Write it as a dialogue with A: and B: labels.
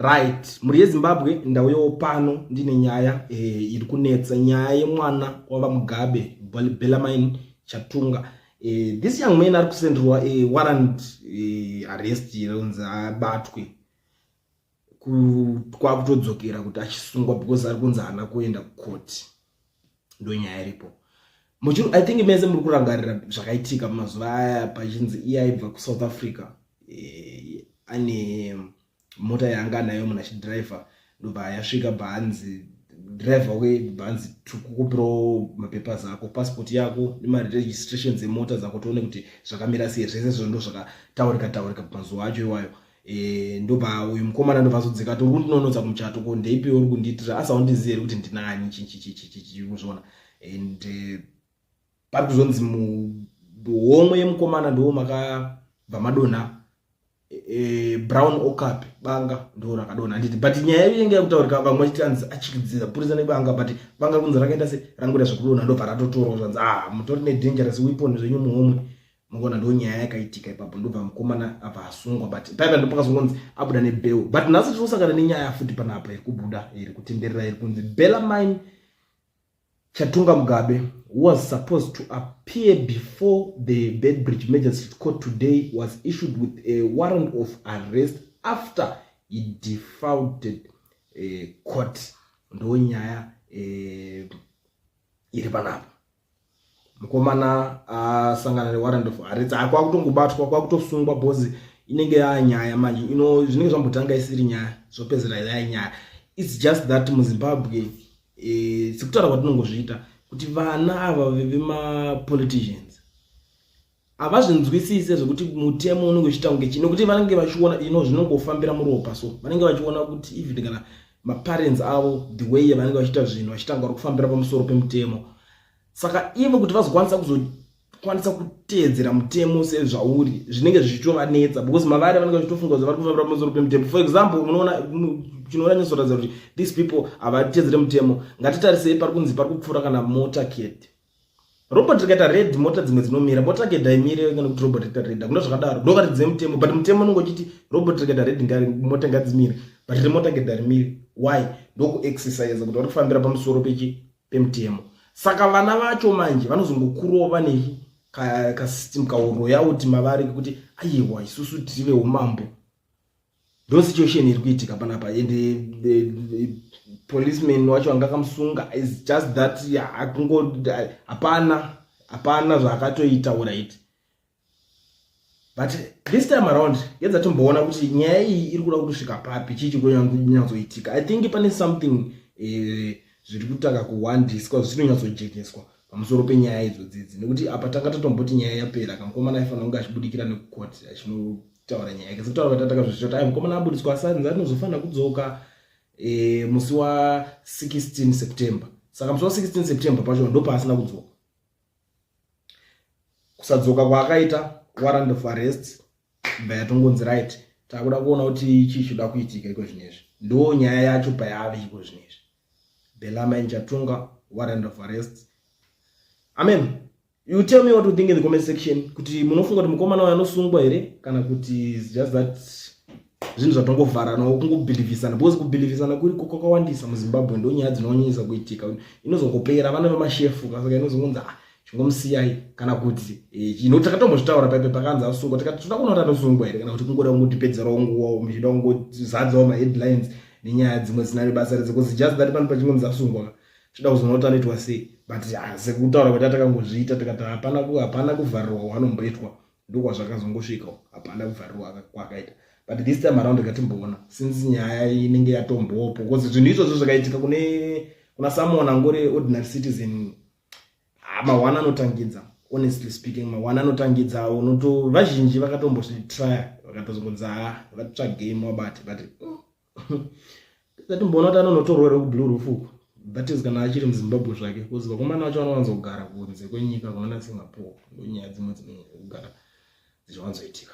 A: Right, muri yeZimbabwe ndauyo pano ndine nyaya iri kunetsa, nyaya yemwana wava Mugabe Bellarmine Chatunga. This young man ari kusenderwa warrant arrest yeunzi abatwe kwakutodzokera kuti achisungwa because ari kunzi haana kuenda kucourt. Ndo nyaya iripo. I think meze muri kurangarira zvakaitika mazuva aya pachinzi iye aibva kuSouth Africa ane mota yanga nayo muna chidriver ndobva yasvika bhanzi driver we bhanzi tukukupiro mapapers ako, passport yako nema registrations emota zako toone kuti zvakamira sei. Zvese zvo ndo zvakataurika pamazuva acho iwayo. Ndobva uyu mukomana ndobva azodzika kuti undinonodza kumuchato ko ndeipi uri kundiitira asaundiziye kuti ndinani chichi kuzviona. And pari kuzonzi muhomwe yemukomana ndo makabva madonha brown okapi banga ndo rakadonha handiti, but nyaya inenge yakutaurika vamwe vachitanzi achikidzira purisa nebanga, but banga kunzi rakaita se ranguira zvekudonha ndobva ratotorwa zvanzi mutori nedangerous weapon zvenyu muhomwe. Mungona ndo nyaya yakaitika ipapo, ndobva mukomana abva asungwa, but paipa ndo pakazongonzi abuda nebail. But nhasi tinosangana nenyaya futi panapa iri kubuda iri kutenderera iri kunzi Bellarmine Chatunga Mugabe, who was supposed to appear before the Beitbridge Magistrate Court today, was issued with a warrant of arrest after he defaulted court. Ndo nyaya iri panapa. Mukomana sangana warrant of arrest kwakutongobatwa kwakutosungwa bozi inenge yanyaya manje zvinenge zvambotanga isiri nyaya zvopedzera yanyaya. It's just that muZimbabwe sikutaura kwatinongozviita kuti vana ava vemapoliticians havazvinzwisise zvekuti mutemo unenge uchiita kunge chii, nokuti vanenge vachiona zvinongofambira muropa. So vanenge vachiona kuti even kana maparents avo the way yavanenge vachiita zvinhu vachitanga kufambira pamusoro pemutemo. Saka ivo kuti vazokwanisa kuteedzera mutemo sezvauri zvinenge zvichitovanetsa because mavari vanenge vachitofunga kuti vari kufambira pamusoro pemutemo. For example, unoona chinoona nyesoradza kuti these people havateedzere mutemo. Ngatitarisei pari kunzi pari kupfuura kana motorcade. Robot rikaita red mota dzimwe dzinomira, motorcade haimire kana kuti robot rikaita red, hakuna zvakadaro. Ndokatidze mutemo, but mutemo unongochiti robot rikaita red mota ngadzimire, but motorcade harimire. Why? Ndokuexercise kuti vari kufambira pamusoro pemutemo. Saka vana vacho manje vanozongokurova kasystem kauro yavo kuti mavari kuti aiwa isusu tiri veumambo. Ndo situation iri kuitika panapa. And the policeman wacho anga kamusunga is just that hapana zvaakatoita alright. But this time around yedza tomboona kuti nyaya iyi iri kuda kutosvika papi chichi kunyatsoitika. I think pane something zviri kutanga kuwandiswa zvinonyatsojegeswa pamusoro penyaya idzodzi, nekuti apa tanga tatomboti nyaya yapera kamukomana aifanira kunge achibudikira nekukoti achinotaura nyaya yake. Sekutaura patataka zvichitoti mukomana abudiswa asanzi anozofanira kudzoka musi wa 16 September. Saka musi wa 16 September pacho ndo paasina kudzoka. Kusadzoka kwaakaita warrant of arrest yatongonzi right, takuda kuona kuti chii chinoda kuitika iko zvinezvi. Ndo nyaya yacho payave iko zvinezvi. Bellarmine Chatunga, warrant of arrest. Amen. You tell me what you think in the comment section. Kuti munofunga kuti mukomana wayo anosungwa here kana kuti it's just that zvinhu zvatongovharana kungobhilivisana, because kubhilivisana kuri kwakawandisa muZimbabwe ndo nyaya dzinonyanyisa kuitika. Inozongopera vana vemashefu kasaka inozongonzi chingomsiyai kana kuti takatombozvitaura paipe pakanzi asungwa tikati toda kuona kuti anosungwa here kana kuti kungoda kungotipedzerawo nguva muchida kungozadzawo maheadlines nenyaya dzimwe dzisina basa redze, because just that pano pachingonzi asungwa toda kuzoona kuti anoitwa sei. But sekutaura kuti atakangozviita tikati hapana kuvharirwa kwanomboitwa ndokwazvakazongosvika, hapana kuvharirwa kwakaita. But this time around ngatimboona since nyaya inenge yatombopo, because zvinhu izvozvo zvakaitika kuna someone angori ordinary citizen. Mawana anotangidza, honestly speaking, mawana anotangidza vazhinji vakatombozvitry vakatozongonzi vakatsvagei wabati, but ngatimboona kuti anonotorwa kublue roof uku. That is kana achiri muZimbabwe zvake, because vakomana vacho vanowanzogara kunze kwenyika kunoona Singapore. Ndo nyaya dzimwe dzinogara dzichiwanzoitika.